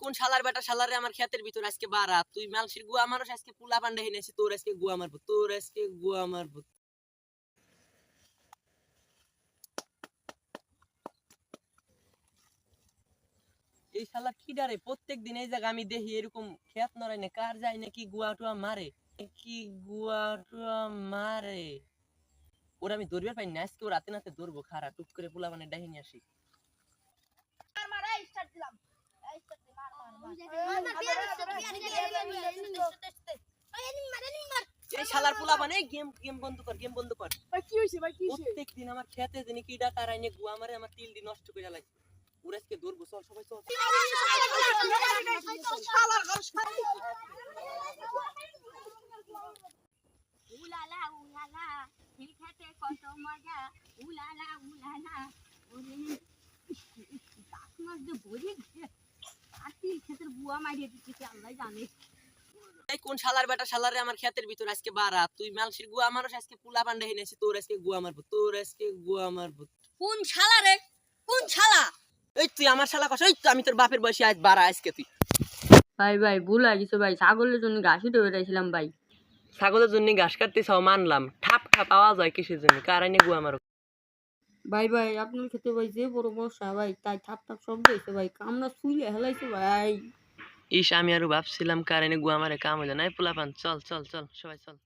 কোন শালার বেটা শালারে আমার ক্ষেতের ভিতর আজকে বাড়া তুই মালসির গুয়া মানুষ আজকে পুলা পান্ডা হিনেছি তোর আজকে গুয়া মারবো এই শালা কি ডারে প্রত্যেক দিন এই জায়গা আমি দেখি এরকম খেত নড়াই না কার যায় নাকি গুয়া টুয়া মারে কি গুয়া টুয়া মারে ওরা আমি ধরবে পাই না আজকে রাতে নাতে ধরবো খারা টুক করে পোলা মানে ডাহিনী আসি এই শালার পোলা মানে গেম বন্ধ কর ভাই কি হইছে প্রত্যেকদিন আমার খেতে জানি কি ডাকা রাইনে গুয়া মারে আমার তিল দি নষ্ট করে লাগছে ওরা আজকে ধরবো চল সবাই চল উলালা উলালা হিল খেতে কত মজা উলালা উলালা ওরে কাক মাছ দিয়ে ভরে তিল খেতের বুয়া মারিয়ে দিচ্ছে আল্লাহ জানে এই কোন শালার বেটা শালারে আমার ক্ষেতের ভিতর আজকে বাড়া তুই মালসির গুয়া মানুষ আজকে পুলা পান্ডা হিনেছি তোর আজকে গুয়া মারবো কোন শালা রে কোন শালা এই তুই আমার শালা কস এই তো আমি তোর বাপের বয়সী আজ বাড়া আজকে তুই ভাই ভুল হয়ে গেছে ভাই ছাগলের জন্য ঘাসই তো বেড়াইছিলাম ভাই ছাগলের জন্য ঘাস কাটতে চাও মানলাম ঠাপ আওয়াজ হয় কিসের জন্য কারাইনে গুয়া মারো ভাই আপনার খেতে ভাই যে বড় মশা ভাই তাই থাপ শব্দ হয়েছে ভাই কামড়া শুইলে হেলাইছে ভাই ইস আমি আরো ভাবছিলাম কারাইনে গুয়া মারে কাম হইলো না পোলা পান চল সবাই চল